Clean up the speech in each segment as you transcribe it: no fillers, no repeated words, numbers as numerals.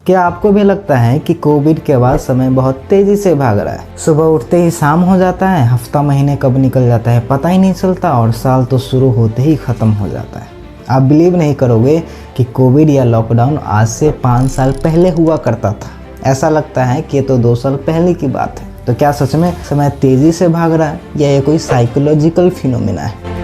क्या आपको भी लगता है कि कोविड के बाद समय बहुत तेजी से भाग रहा है? सुबह उठते ही शाम हो जाता है, हफ्ता महीने कब निकल जाता है पता ही नहीं चलता और साल तो शुरू होते ही ख़त्म हो जाता है। आप बिलीव नहीं करोगे कि कोविड या लॉकडाउन आज से 5 साल पहले हुआ करता था। ऐसा लगता है कि ये तो 2 साल पहले की बात है। तो क्या सच में समय तेजी से भाग रहा है या ये कोई साइकोलॉजिकल फिनोमिना है?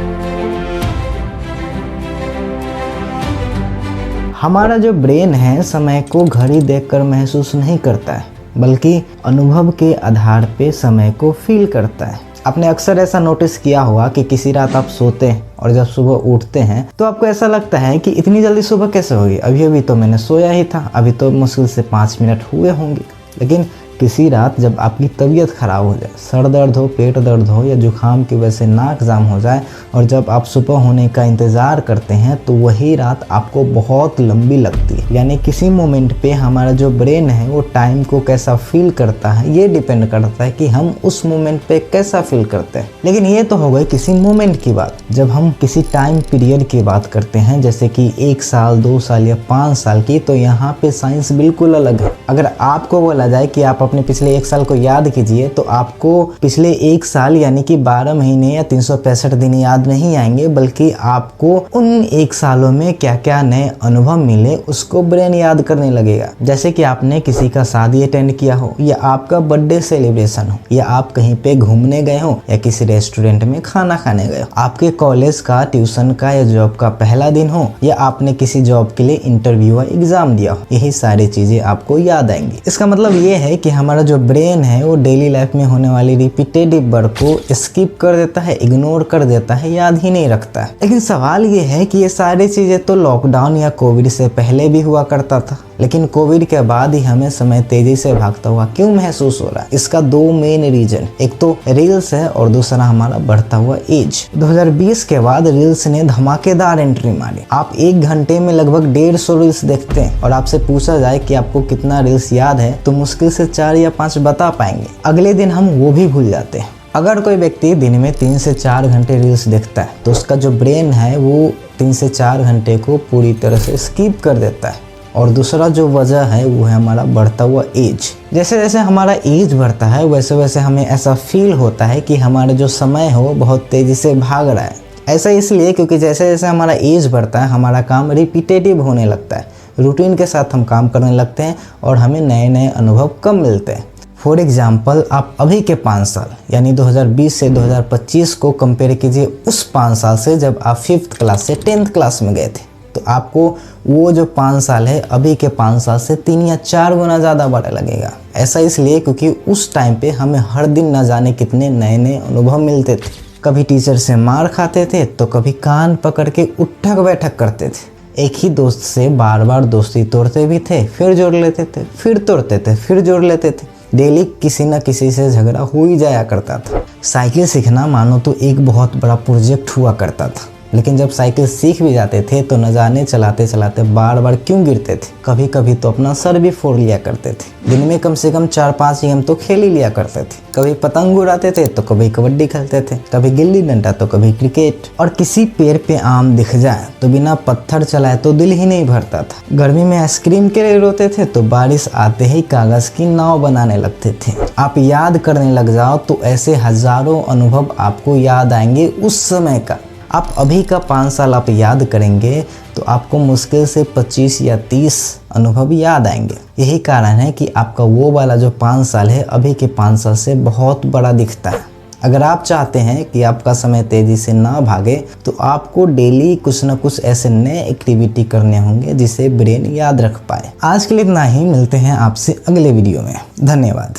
हमारा जो ब्रेन है समय को घड़ी देखकर महसूस नहीं करता है, बल्कि अनुभव के आधार पे समय को फील करता है। आपने अक्सर ऐसा नोटिस किया होगा कि किसी रात आप सोते हैं और जब सुबह उठते हैं तो आपको ऐसा लगता है कि इतनी जल्दी सुबह कैसे होगी, अभी अभी तो मैंने सोया ही था, अभी तो मुश्किल से 5 मिनट हुए होंगे। लेकिन किसी रात जब आपकी तबीयत ख़राब हो जाए, सर दर्द हो, पेट दर्द हो या जुकाम की वजह से नाक जाम हो जाए और जब आप सुबह होने का इंतज़ार करते हैं तो वही रात आपको बहुत लंबी लगती है। यानी किसी मोमेंट पे हमारा जो ब्रेन है वो टाइम को कैसा फील करता है ये डिपेंड करता है कि हम उस मोमेंट पे कैसा फील करते हैं। लेकिन ये तो हो गई किसी मोमेंट की बात। जब हम किसी टाइम पीरियड की बात करते हैं जैसे कि 1 साल, 2 साल या 5 साल की, तो यहाँ पे साइंस बिल्कुल अलग है। अगर आपको बोला जाए कि आप अपने पिछले 1 साल को याद कीजिए तो आपको पिछले 1 साल यानी कि 12 महीने या 365 दिन याद नहीं आएंगे, बल्कि आपको उन 1 सालों में क्या क्या नए अनुभव मिले उसको ब्रेन याद करने लगेगा। जैसे कि आपने किसी का शादी अटेंड किया हो या आपका बर्थडे सेलिब्रेशन हो या आप कहीं पे घूमने गए हो या किसी रेस्टोरेंट में खाना खाने गए हो, आपके कॉलेज का, ट्यूशन का या जॉब का पहला दिन हो या आपने किसी जॉब के लिए इंटरव्यू या एग्जाम दिया हो, यही सारी चीजें आपको याद आएंगी। इसका मतलब ये है कि हमारा जो ब्रेन है वो डेली लाइफ में होने वाली रिपीटेटिव वर्क को स्किप कर देता है, इग्नोर कर देता है, याद ही नहीं रखता है। लेकिन सवाल ये है कि ये सारी चीजें तो लॉकडाउन या कोविड से पहले भी हुआ करता था, लेकिन कोविड के बाद ही हमें समय तेजी से भागता हुआ क्यों महसूस हो रहा है? इसका 2 मेन रीजन, एक तो रील्स है और दूसरा हमारा बढ़ता हुआ एज। 2020 के बाद रील्स ने धमाकेदार एंट्री मारी। आप 1 घंटे में लगभग 150 रील्स देखते हैं और आपसे पूछा जाए कि आपको कितना रील्स याद है तो मुश्किल से 4 या 5 बता पाएंगे। अगले दिन हम वो भी भूल जाते हैं। अगर कोई व्यक्ति दिन में 3 से 4 घंटे रील्स देखता है तो उसका जो ब्रेन है वो 3 से 4 घंटे को पूरी तरह से स्किप कर देता है। और दूसरा जो वजह है वो है हमारा बढ़ता हुआ एज। जैसे जैसे हमारा एज बढ़ता है वैसे वैसे हमें ऐसा फील होता है कि हमारा जो समय है वो बहुत तेज़ी से भाग रहा है। ऐसा इसलिए क्योंकि जैसे जैसे हमारा एज बढ़ता है हमारा काम रिपीटेटिव होने लगता है, रूटीन के साथ हम काम करने लगते हैं और हमें नए नए अनुभव कम मिलते हैं। फॉर एग्जाम्पल, आप अभी के 5 साल यानी 2020 से 2025 को कंपेयर कीजिए उस 5 साल से जब आप 5th क्लास से 10th क्लास में गए थे, तो आपको वो जो 5 साल है अभी के 5 साल से 3 या 4 गुना ज़्यादा बड़ा लगेगा। ऐसा इसलिए क्योंकि उस टाइम पे हमें हर दिन न जाने कितने नए नए अनुभव मिलते थे। कभी टीचर से मार खाते थे तो कभी कान पकड़ के उठक बैठक करते थे। एक ही दोस्त से बार बार दोस्ती तोड़ते भी थे, फिर जोड़ लेते थे, फिर तोड़ते थे, फिर जोड़ लेते थे। डेली किसी न किसी से झगड़ा हो ही जाया करता था। साइकिल सीखना मानो तो एक बहुत बड़ा प्रोजेक्ट हुआ करता था, लेकिन जब साइकिल सीख भी जाते थे तो न जाने चलाते चलाते बार बार क्यों गिरते थे। कभी कभी तो अपना सर भी फोड़ लिया करते थे। दिन में कम से कम 4-5 गेम तो खेल ही लिया करते थे। कभी पतंग उड़ाते थे तो कभी कबड्डी खेलते थे, कभी गिल्ली डंडा तो कभी क्रिकेट। और किसी पेड़ पे आम दिख जाए तो बिना पत्थर चलाए तो दिल ही नहीं भरता था। गर्मी में आइसक्रीम के लिए रोते थे तो बारिश आते ही कागज की नाव बनाने लगते थे। आप याद करने लग जाओ तो ऐसे हजारों अनुभव आपको याद आएंगे उस समय का। आप अभी का 5 साल आप याद करेंगे तो आपको मुश्किल से 25 या 30 अनुभव याद आएंगे। यही कारण है कि आपका वो वाला जो 5 साल है अभी के 5 साल से बहुत बड़ा दिखता है। अगर आप चाहते हैं कि आपका समय तेज़ी से ना भागे तो आपको डेली कुछ ना कुछ ऐसे नए एक्टिविटी करने होंगे जिसे ब्रेन याद रख पाए। आज के लिए इतना ही, मिलते हैं आपसे अगले वीडियो में। धन्यवाद।